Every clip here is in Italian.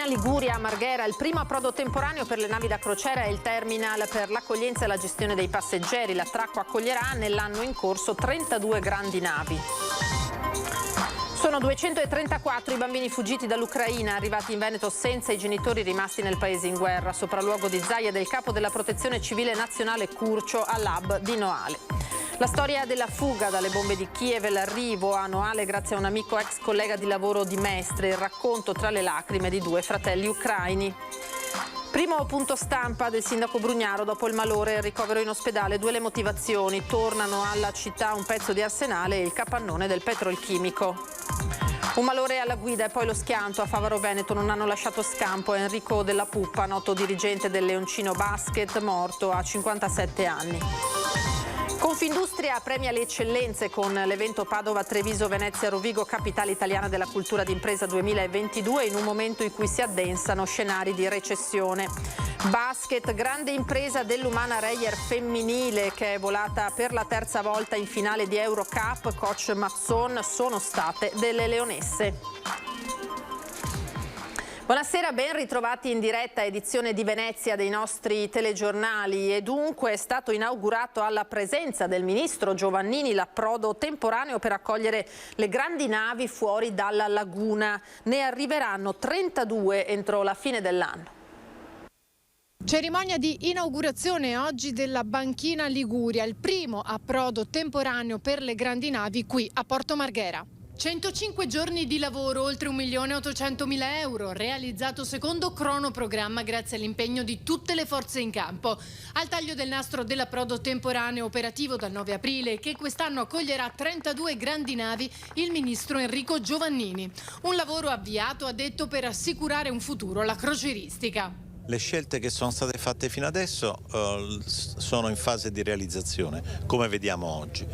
Banchina Liguria a Marghera, il primo approdo temporaneo per le navi da crociera è il terminal per l'accoglienza e la gestione dei passeggeri. L'attracco accoglierà nell'anno in corso 32 grandi navi. Sono 234 i bambini fuggiti dall'Ucraina, arrivati in Veneto senza i genitori rimasti nel paese in guerra. Sopralluogo di Zaia del capo della Protezione Civile Nazionale Curcio all'hub di Noale. La storia della fuga dalle bombe di Kiev e l'arrivo a Noale grazie a un amico ex collega di lavoro di Mestre, il racconto tra le lacrime di due fratelli ucraini. Primo punto stampa del sindaco Brugnaro dopo il malore e il ricovero in ospedale. Due le motivazioni: tornano alla città un pezzo di arsenale e il capannone del petrolchimico. Un malore alla guida e poi lo schianto a Favaro Veneto non hanno lasciato scampo a Enrico Della Puppa, noto dirigente del Leoncino Basket, morto a 57 anni. Confindustria premia le eccellenze con l'evento Padova, Treviso, Venezia, Rovigo, capitale italiana della cultura d'impresa 2022, in un momento in cui si addensano scenari di recessione. Basket, grande impresa dell'Umana Reyer femminile che è volata per la terza volta in finale di Eurocup. Coach Mazzon, sono state delle leonesse. Buonasera, ben ritrovati in diretta edizione di Venezia dei nostri telegiornali. E dunque è stato inaugurato alla presenza del ministro Giovannini l'approdo temporaneo per accogliere le grandi navi fuori dalla laguna. Ne arriveranno 32 entro la fine dell'anno. Cerimonia di inaugurazione oggi della Banchina Liguria, il primo approdo temporaneo per le grandi navi qui a Porto Marghera. 105 giorni di lavoro, oltre 1.800.000 euro, realizzato secondo cronoprogramma grazie all'impegno di tutte le forze in campo. Al taglio del nastro dell'approdo temporaneo operativo dal 9 aprile, che quest'anno accoglierà 32 grandi navi, il ministro Enrico Giovannini. Un lavoro avviato, ha detto, per assicurare un futuro alla crocieristica. Le scelte che sono state fatte fino adesso sono in fase di realizzazione, come vediamo oggi,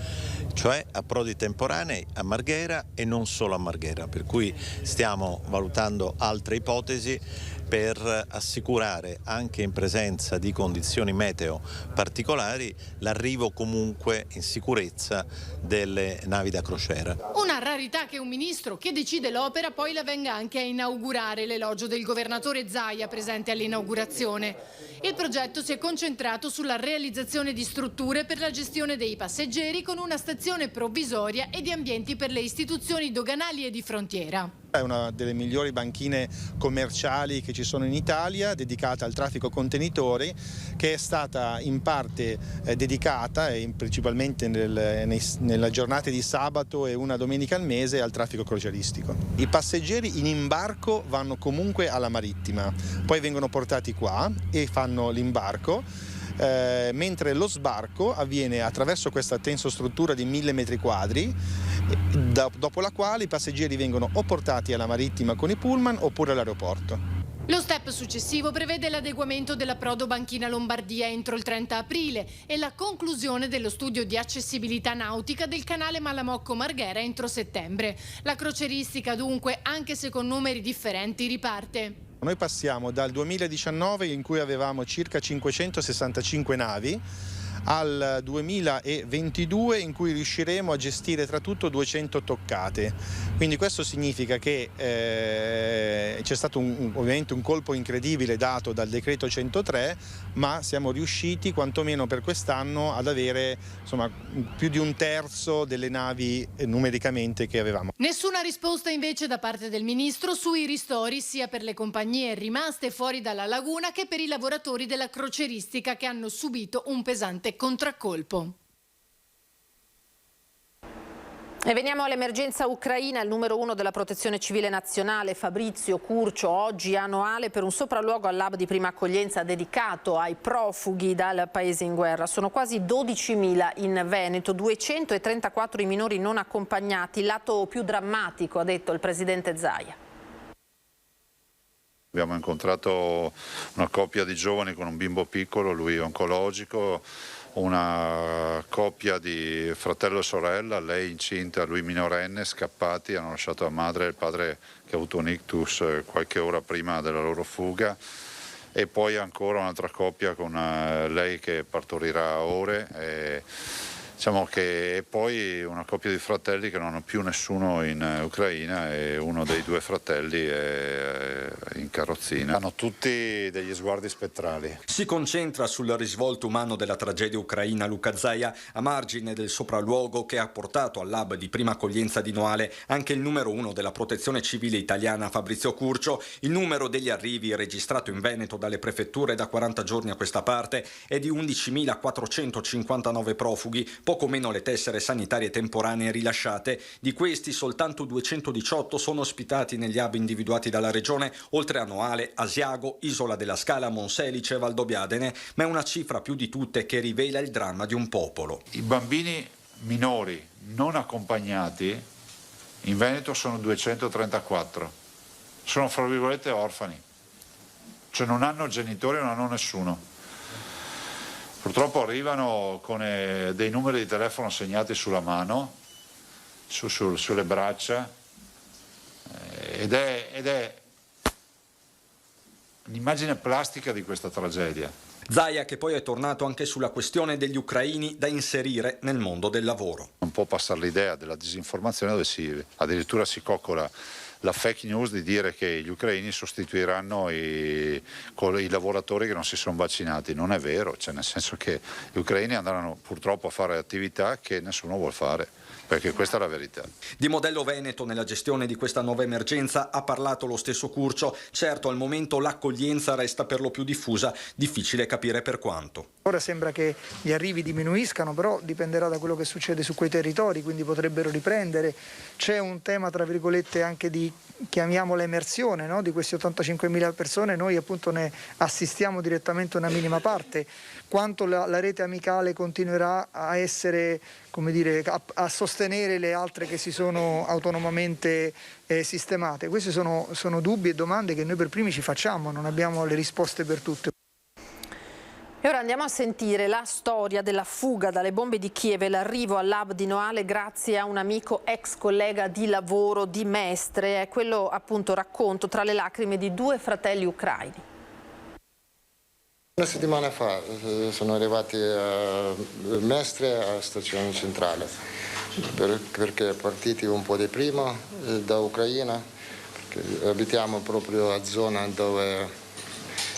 cioè approdi temporanei a Marghera e non solo a Marghera, per cui stiamo valutando altre ipotesi per assicurare, anche in presenza di condizioni meteo particolari, l'arrivo comunque in sicurezza delle navi da crociera. Una rarità che un ministro che decide l'opera poi la venga anche a inaugurare, l'elogio del governatore Zaia presente all'inaugurazione. Il progetto si è concentrato sulla realizzazione di strutture per la gestione dei passeggeri con una stazione provvisoria e di ambienti per le istituzioni doganali e di frontiera. È una delle migliori banchine commerciali che ci sono in Italia, dedicata al traffico contenitori, che è stata in parte dedicata principalmente nella giornata di sabato e una domenica al mese al traffico crocieristico. I passeggeri in imbarco vanno comunque alla marittima, poi vengono portati qua e fanno l'imbarco. Mentre lo sbarco avviene attraverso questa tensostruttura di 1000 metri quadri, dopo la quale i passeggeri vengono o portati alla marittima con i pullman oppure all'aeroporto. Lo step successivo prevede l'adeguamento dell'approdo Banchina Lombardia entro il 30 aprile e la conclusione dello studio di accessibilità nautica del canale Malamocco-Marghera entro settembre. La crocieristica dunque, anche se con numeri differenti, riparte. Noi passiamo dal 2019 in cui avevamo circa 565 navi al 2022 in cui riusciremo a gestire tra tutto 200 toccate. Quindi questo significa che c'è stato ovviamente un colpo incredibile dato dal decreto 103, ma siamo riusciti quantomeno per quest'anno ad avere più di un terzo delle navi numericamente che avevamo. Nessuna risposta invece da parte del ministro sui ristori sia per le compagnie rimaste fuori dalla laguna che per i lavoratori della crocieristica che hanno subito un pesante contraccolpo. E veniamo all'emergenza ucraina. Il numero 1 della Protezione Civile Nazionale, Fabrizio Curcio, oggi a Noale per un sopralluogo all'hub di prima accoglienza dedicato ai profughi dal paese in guerra. Sono quasi 12.000 in Veneto, 234 i minori non accompagnati, lato più drammatico, ha detto il presidente Zaia. Abbiamo incontrato una coppia di giovani con un bimbo piccolo, lui oncologico, una coppia di fratello e sorella, lei incinta, lui minorenne, scappati, hanno lasciato la madre e il padre che ha avuto un ictus qualche ora prima della loro fuga, e poi ancora un'altra coppia con lei che partorirà a ore. Diciamo che è poi una coppia di fratelli che non hanno più nessuno in Ucraina e uno dei due fratelli è in carrozzina. Hanno tutti degli sguardi spettrali. Si concentra sul risvolto umano della tragedia ucraina Luca Zaia, a margine del sopralluogo che ha portato all'hub di prima accoglienza di Noale anche il numero 1 della protezione civile italiana Fabrizio Curcio. Il numero degli arrivi registrato in Veneto dalle prefetture da 40 giorni a questa parte è di 11.459 profughi, poco meno le tessere sanitarie temporanee rilasciate. Di questi soltanto 218 sono ospitati negli hub individuati dalla regione, oltre a Noale, Asiago, Isola della Scala, Monselice e Valdobbiadene, ma è una cifra più di tutte che rivela il dramma di un popolo. I bambini minori non accompagnati in Veneto sono 234, sono fra virgolette orfani, cioè non hanno genitori, non hanno nessuno. Purtroppo arrivano con dei numeri di telefono segnati sulla mano, sulle braccia, ed è un'immagine plastica di questa tragedia. Zaia che poi è tornato anche sulla questione degli ucraini da inserire nel mondo del lavoro. Non può passare l'idea della disinformazione dove addirittura si coccola la fake news di dire che gli ucraini sostituiranno i lavoratori che non si sono vaccinati. Non è vero, cioè nel senso che gli ucraini andranno purtroppo a fare attività che nessuno vuol fare, perché questa è la verità. Di modello Veneto nella gestione di questa nuova emergenza ha parlato lo stesso Curcio. Certo, al momento l'accoglienza resta per lo più diffusa, difficile capire per quanto. Ora sembra che gli arrivi diminuiscano, però dipenderà da quello che succede su quei territori, quindi potrebbero riprendere. C'è un tema, tra virgolette, anche di, chiamiamola emersione, no? Di questi 85.000 persone, noi appunto ne assistiamo direttamente una minima parte. Quanto la rete amicale continuerà a essere, come dire, a sostenere le altre che si sono autonomamente sistemate. Questi sono dubbi e domande che noi per primi ci facciamo, non abbiamo le risposte per tutte. E ora andiamo a sentire la storia della fuga dalle bombe di Kiev e l'arrivo all'hub di Noale grazie a un amico ex collega di lavoro di Mestre. È quello appunto racconto tra le lacrime di due fratelli ucraini. Una settimana fa sono arrivati a Mestre, a stazione centrale, perché partiti un po' di prima da Ucraina, perché abitiamo proprio a zona dove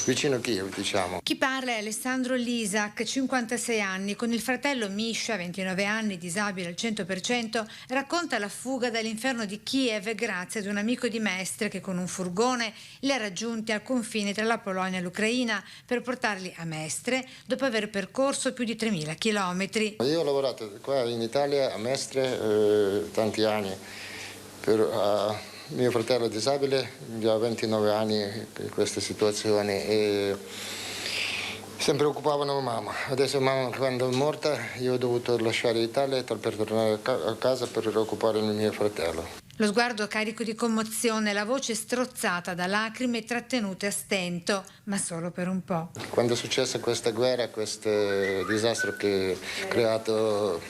vicino a Kiev, diciamo. Chi parla è Alessandro Lisak, 56 anni, con il fratello Misha, 29 anni, disabile al 100%, racconta la fuga dall'inferno di Kiev grazie ad un amico di Mestre che con un furgone li ha raggiunti al confine tra la Polonia e l'Ucraina per portarli a Mestre dopo aver percorso più di 3.000 chilometri. Io ho lavorato qua in Italia a Mestre tanti anni per mio fratello è disabile, già 29 anni in queste situazioni e sempre occupavano mamma. Adesso mamma quando è morta io ho dovuto lasciare l'Italia per tornare a casa per occupare il mio fratello. Lo sguardo carico di commozione, la voce strozzata da lacrime trattenute a stento, ma solo per un po'. Quando è successa questa guerra, questo disastro che ha creato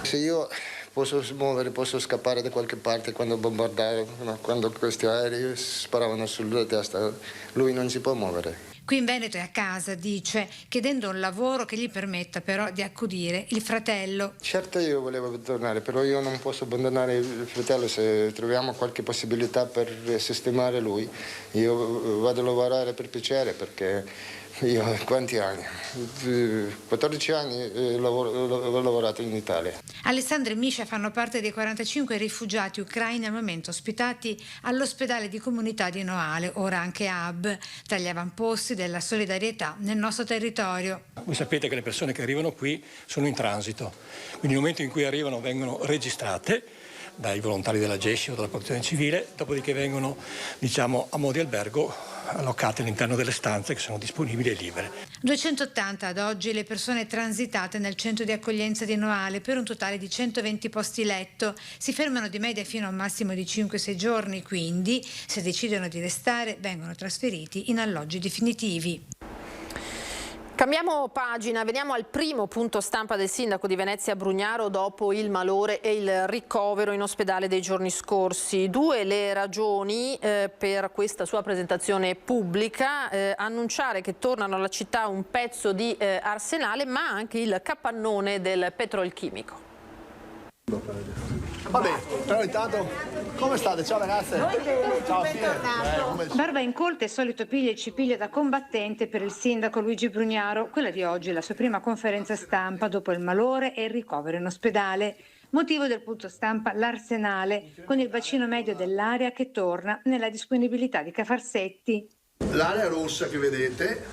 se io posso muovere, posso scappare da qualche parte quando bombardavano, quando questi aerei sparavano sulla testa, lui non si può muovere. Qui in Veneto è a casa, dice, chiedendo un lavoro che gli permetta però di accudire il fratello. Certo io volevo tornare, però io non posso abbandonare il fratello se troviamo qualche possibilità per sistemare lui. Io vado a lavorare per piacere perché io quanti anni? 14 anni ho lavorato in Italia. Alessandro e Misha fanno parte dei 45 rifugiati ucraini al momento ospitati all'ospedale di comunità di Noale, ora anche hub, tra gli avamposti della solidarietà nel nostro territorio. Voi sapete che le persone che arrivano qui sono in transito, quindi nel momento in cui arrivano vengono registrate dai volontari della GESI o della protezione civile, dopodiché vengono, diciamo, a mo' di albergo allocate all'interno delle stanze che sono disponibili e libere. 280 ad oggi le persone transitate nel centro di accoglienza di Noale per un totale di 120 posti letto. Si fermano di media fino a un massimo di 5-6 giorni, quindi se decidono di restare vengono trasferiti in alloggi definitivi. Cambiamo pagina, veniamo al primo punto stampa del sindaco di Venezia Brugnaro dopo il malore e il ricovero in ospedale dei giorni scorsi. Due le ragioni per questa sua presentazione pubblica, annunciare che tornano alla città un pezzo di arsenale ma anche il capannone del petrolchimico. Vabbè, però intanto come state? Ciao ragazze. Ciao, Barba incolta e solito piglia e cipiglio da combattente per il sindaco Luigi Brugnaro. Quella di oggi è la sua prima conferenza stampa dopo il malore e il ricovero in ospedale. Motivo del punto stampa l'Arsenale, con il bacino medio dell'area che torna nella disponibilità di Cafarsetti. L'area rossa che vedete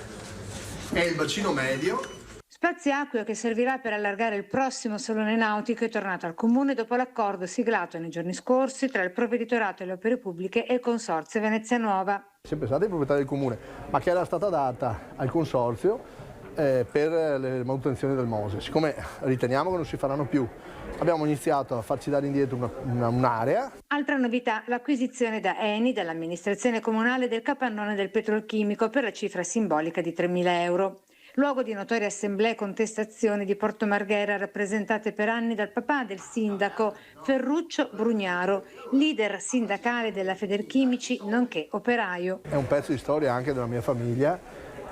è il bacino medio. Spazio acqueo che servirà per allargare il prossimo salone nautico è tornato al comune dopo l'accordo siglato nei giorni scorsi tra il provveditorato e le opere pubbliche e il consorzio Venezia Nuova. Sempre stata di proprietà del comune, ma che era stata data al consorzio per le manutenzioni del Mose. Siccome riteniamo che non si faranno più, abbiamo iniziato a farci dare indietro un'area. Altra novità, l'acquisizione da Eni, dall'amministrazione comunale, del capannone del petrolchimico per la cifra simbolica di 3.000 euro. Luogo di notorie assemblee e contestazioni di Porto Marghera rappresentate per anni dal papà del sindaco Ferruccio Brugnaro, leader sindacale della Federchimici nonché operaio. È un pezzo di storia anche della mia famiglia,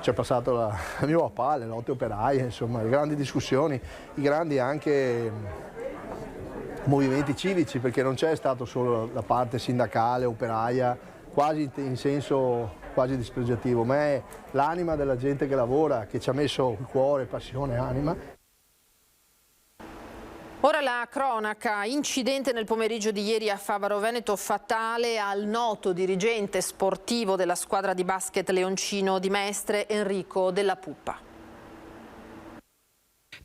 c'è passato mio papà, le lotte operaie, insomma, le grandi discussioni, i grandi anche movimenti civici, perché non c'è stato solo la parte sindacale, operaia, quasi in senso quasi dispregiativo, ma è l'anima della gente che lavora, che ci ha messo cuore, passione, anima. Ora la cronaca, incidente nel pomeriggio di ieri a Favaro Veneto fatale al noto dirigente sportivo della squadra di basket leoncino di Mestre, Enrico Della Puppa.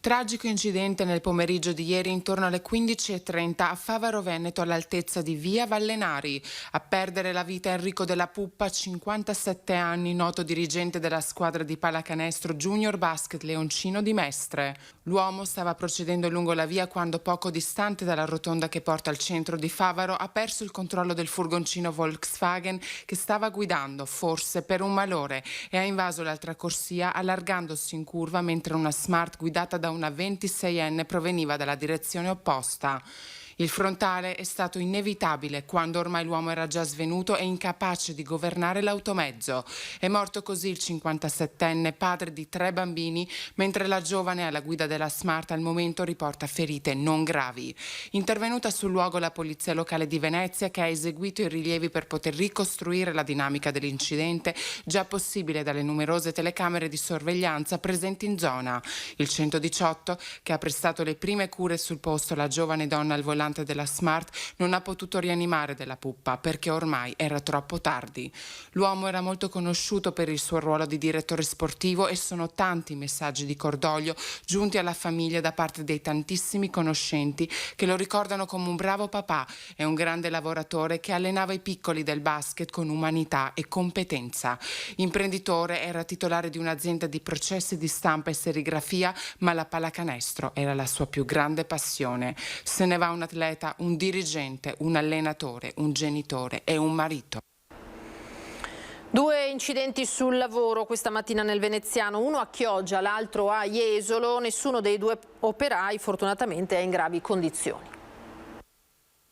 Tragico incidente nel pomeriggio di ieri intorno alle 15:30 a Favaro Veneto all'altezza di via Vallenari. A perdere la vita Enrico Della Puppa, 57 anni, noto dirigente della squadra di pallacanestro Junior Basket Leoncino di Mestre. L'uomo stava procedendo lungo la via quando poco distante dalla rotonda che porta al centro di Favaro ha perso il controllo del furgoncino Volkswagen che stava guidando, forse per un malore, e ha invaso l'altra corsia allargandosi in curva mentre una Smart guidata da una 26enne proveniva dalla direzione opposta. Il frontale è stato inevitabile quando ormai l'uomo era già svenuto e incapace di governare l'automezzo. È morto così il 57enne, padre di 3 bambini, mentre la giovane alla guida della Smart al momento riporta ferite non gravi. Intervenuta sul luogo la polizia locale di Venezia, che ha eseguito i rilievi per poter ricostruire la dinamica dell'incidente, già possibile dalle numerose telecamere di sorveglianza presenti in zona. Il 118, che ha prestato le prime cure sul posto la giovane donna al volante della Smart, non ha potuto rianimare Della Puppa perché ormai era troppo tardi. L'uomo era molto conosciuto per il suo ruolo di direttore sportivo e sono tanti i messaggi di cordoglio giunti alla famiglia da parte dei tantissimi conoscenti che lo ricordano come un bravo papà e un grande lavoratore che allenava i piccoli del basket con umanità e competenza. Imprenditore, era titolare di un'azienda di processi di stampa e serigrafia, ma la pallacanestro era la sua più grande passione. Se ne va un atleta, un dirigente, un allenatore, un genitore e un marito. 2 incidenti sul lavoro questa mattina nel veneziano, uno a Chioggia, l'altro a Jesolo. Nessuno dei 2 operai fortunatamente è in gravi condizioni.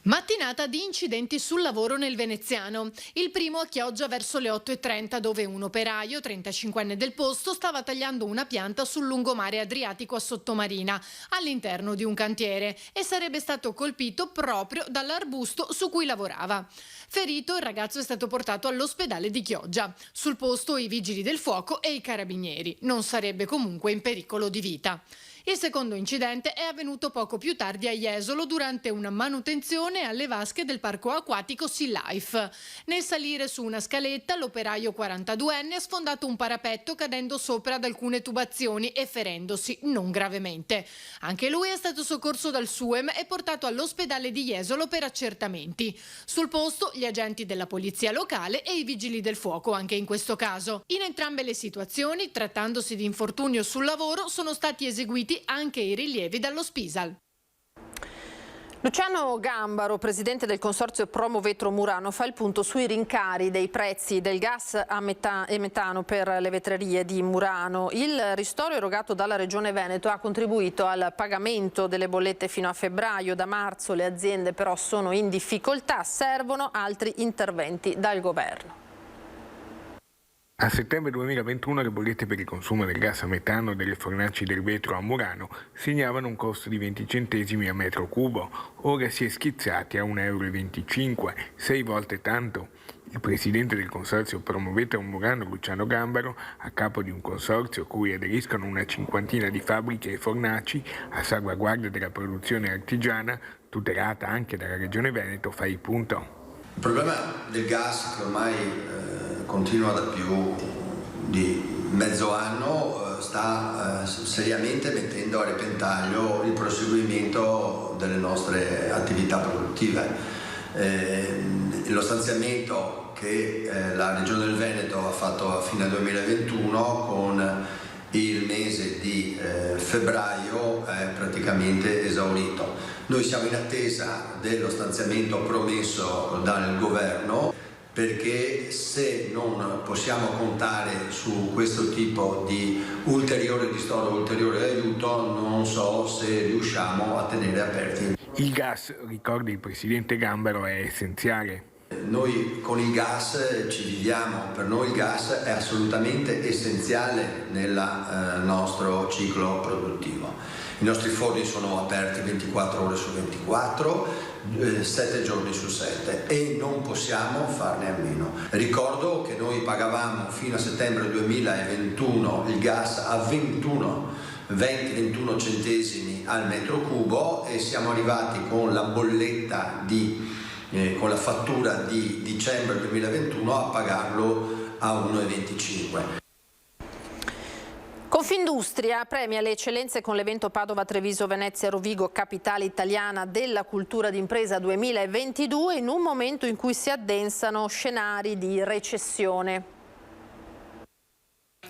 Mattinata di incidenti sul lavoro nel veneziano. Il primo a Chioggia verso le 8:30, dove un operaio, 35enne del posto, stava tagliando una pianta sul lungomare Adriatico a Sottomarina, all'interno di un cantiere, e sarebbe stato colpito proprio dall'arbusto su cui lavorava. Ferito, il ragazzo è stato portato all'ospedale di Chioggia. Sul posto i vigili del fuoco e i carabinieri. Non sarebbe comunque in pericolo di vita. Il secondo incidente è avvenuto poco più tardi a Jesolo durante una manutenzione alle vasche del parco acquatico Sea Life. Nel salire su una scaletta, l'operaio 42enne ha sfondato un parapetto cadendo sopra ad alcune tubazioni e ferendosi non gravemente. Anche lui è stato soccorso dal SUEM e portato all'ospedale di Jesolo per accertamenti. Sul posto gli agenti della polizia locale e i vigili del fuoco anche in questo caso. In entrambe le situazioni, trattandosi di infortunio sul lavoro, sono stati eseguiti anche i rilievi dallo Spisal. Luciano Gambaro, presidente del consorzio Promovetro Murano, fa il punto sui rincari dei prezzi del gas e metano per le vetrerie di Murano. Il ristoro erogato dalla Regione Veneto ha contribuito al pagamento delle bollette fino a febbraio. Da marzo le aziende però sono in difficoltà, servono altri interventi dal governo. A settembre 2021 le bollette per il consumo del gas a metano delle fornaci del vetro a Murano segnavano un costo di 20 centesimi a metro cubo, ora si è schizzati a 1,25 €, 6 volte tanto. Il presidente del consorzio Promovetro Murano, Luciano Gambaro, a capo di un consorzio cui aderiscono una cinquantina di fabbriche e fornaci a salvaguardia della produzione artigiana, tutelata anche dalla Regione Veneto, fa il punto. Il problema del gas, che ormai continua da più di mezzo anno, sta seriamente mettendo a repentaglio il proseguimento delle nostre attività produttive. Lo stanziamento che la Regione del Veneto ha fatto a fine 2021 con il mese di febbraio è praticamente esaurito. Noi siamo in attesa dello stanziamento promesso dal governo, perché se non possiamo contare su questo tipo di ulteriore ristoro, ulteriore aiuto, non so se riusciamo a tenere aperti. Il gas, ricorda il presidente Gambaro, è essenziale. Noi con il gas ci viviamo, per noi il gas è assolutamente essenziale nel nostro ciclo produttivo. I nostri forni sono aperti 24 ore su 24, 7 giorni su 7 e non possiamo farne a meno. Ricordo che noi pagavamo fino a settembre 2021 il gas a 20-21 centesimi al metro cubo e siamo arrivati con la bolletta con la fattura di dicembre 2021 a pagarlo a 1,25. Confindustria premia le eccellenze con l'evento Padova Treviso Venezia Rovigo Capitale Italiana della Cultura d'Impresa 2022 in un momento in cui si addensano scenari di recessione.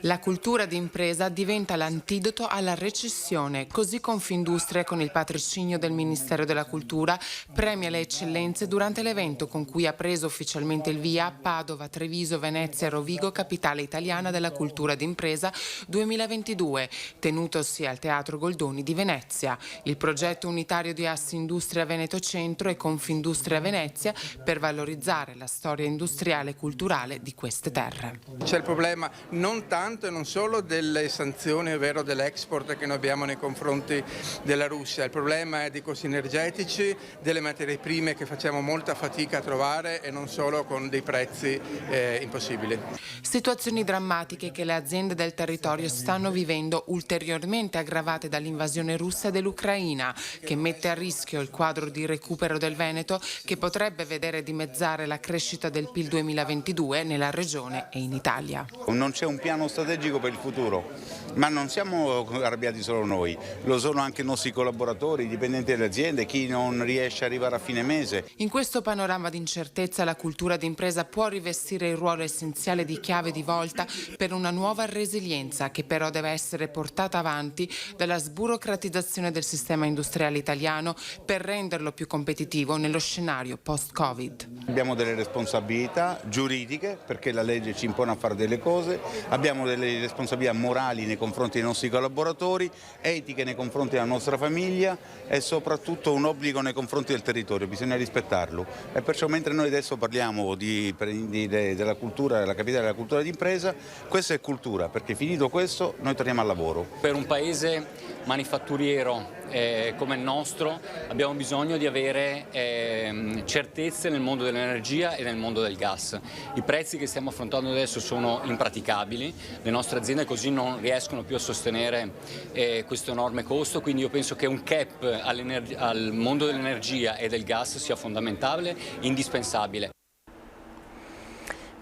La cultura d'impresa diventa l'antidoto alla recessione, così Confindustria, con il patrocinio del Ministero della Cultura, premia le eccellenze durante l'evento con cui ha preso ufficialmente il via Padova, Treviso, Venezia, Rovigo, Capitale Italiana della Cultura d'Impresa 2022, tenutosi al Teatro Goldoni di Venezia. Il progetto unitario di Assindustria Veneto Centro e Confindustria Venezia per valorizzare la storia industriale e culturale di queste terre. C'è il problema non tanto e non solo delle sanzioni, ovvero dell'export che noi abbiamo nei confronti della Russia. Il problema è di costi energetici, delle materie prime che facciamo molta fatica a trovare e non solo con dei prezzi impossibili. Situazioni drammatiche che le aziende del territorio stanno vivendo, ulteriormente aggravate dall'invasione russa dell'Ucraina, che mette a rischio il quadro di recupero del Veneto, che potrebbe vedere dimezzare la crescita del PIL 2022 nella regione e in Italia. Non c'è un piano strategico per il futuro, ma non siamo arrabbiati solo noi, lo sono anche i nostri collaboratori, i dipendenti delle aziende, chi non riesce ad arrivare a fine mese. In questo panorama di incertezza la cultura d'impresa può rivestire il ruolo essenziale di chiave di volta per una nuova resilienza che però deve essere portata avanti dalla sburocratizzazione del sistema industriale italiano per renderlo più competitivo nello scenario post-Covid. Abbiamo delle responsabilità giuridiche perché la legge ci impone a fare delle cose, abbiamo delle responsabilità morali nei confronti dei nostri collaboratori, etiche nei confronti della nostra famiglia e soprattutto un obbligo nei confronti del territorio, bisogna rispettarlo. E perciò mentre noi adesso parliamo della cultura, della capitale della cultura d'impresa, questa è cultura, perché finito questo noi torniamo al lavoro. Per un paese manifatturiero come il nostro abbiamo bisogno di avere certezze nel mondo dell'energia e nel mondo del gas. I prezzi che stiamo affrontando adesso sono impraticabili, le nostre aziende così non riescono più a sostenere questo enorme costo, quindi io penso che un cap al mondo dell'energia e del gas sia fondamentale, indispensabile.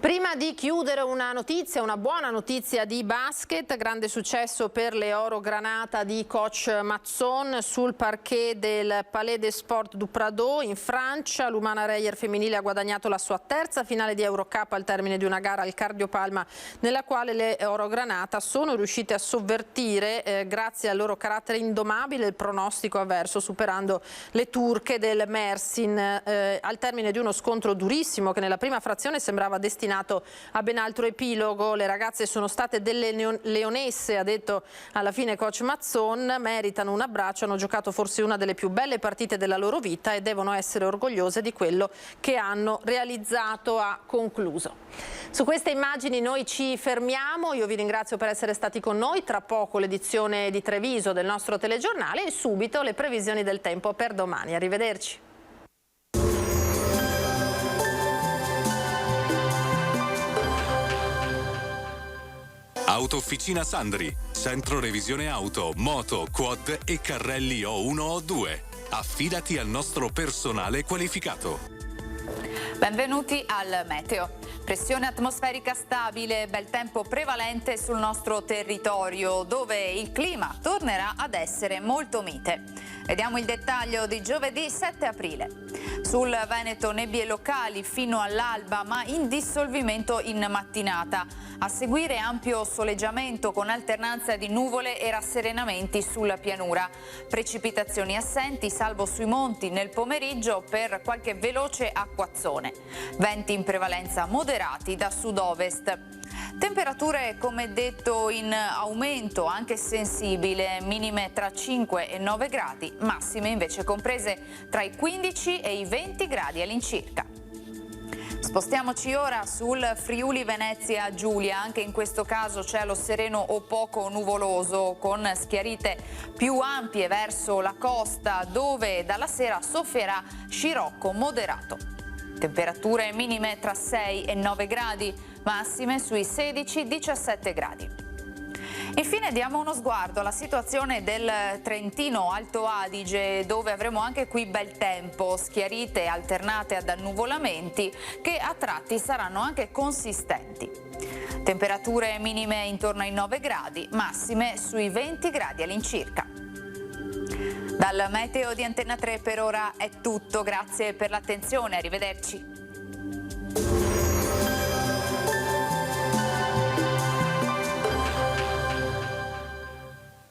Prima di chiudere una buona notizia di basket, grande successo per le Oro Granata di coach Mazzon sul parquet del Palais des Sports du Prado in Francia. L'Umana Reyer femminile ha guadagnato la sua terza finale di Eurocup al termine di una gara al Cardiopalma nella quale le Oro Granata sono riuscite a sovvertire grazie al loro carattere indomabile il pronostico avverso, superando le turche del Mersin al termine di uno scontro durissimo che nella prima frazione sembrava destinato a ben altro epilogo. Le ragazze sono state delle leonesse, ha detto alla fine coach Mazzon, meritano un abbraccio, hanno giocato forse una delle più belle partite della loro vita e devono essere orgogliose di quello che hanno realizzato, ha concluso. Su queste immagini noi ci fermiamo, io vi ringrazio per essere stati con noi, tra poco l'edizione di Treviso del nostro telegiornale e subito le previsioni del tempo per domani. Arrivederci. Autofficina Sandri, centro revisione auto, moto, quad e carrelli O1 o 2. Affidati al nostro personale qualificato. Benvenuti al meteo. Pressione atmosferica stabile, bel tempo prevalente sul nostro territorio, dove il clima tornerà ad essere molto mite. Vediamo il dettaglio di giovedì 7 aprile. Sul Veneto nebbie locali fino all'alba, ma in dissolvimento in mattinata. A seguire ampio soleggiamento con alternanza di nuvole e rasserenamenti sulla pianura. Precipitazioni assenti, salvo sui monti nel pomeriggio per qualche veloce acquazzone. Venti in prevalenza moderati da sud-ovest. Temperature, come detto, in aumento, anche sensibile, minime tra 5 e 9 gradi, massime invece comprese tra i 15 e i 20 gradi all'incirca. Spostiamoci ora sul Friuli Venezia Giulia, anche in questo caso cielo sereno o poco nuvoloso, con schiarite più ampie verso la costa, dove dalla sera soffierà scirocco moderato. Temperature minime tra 6 e 9 gradi, massime sui 16-17 gradi. Infine diamo uno sguardo alla situazione del Trentino Alto Adige, dove avremo anche qui bel tempo, schiarite alternate ad annuvolamenti che a tratti saranno anche consistenti. Temperature minime intorno ai 9 gradi, massime sui 20 gradi all'incirca. Dal meteo di Antenna 3 per ora è tutto, grazie per l'attenzione, arrivederci.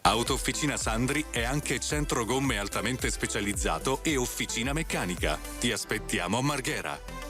Autofficina Sandri è anche centro gomme altamente specializzato e officina meccanica. Ti aspettiamo a Marghera.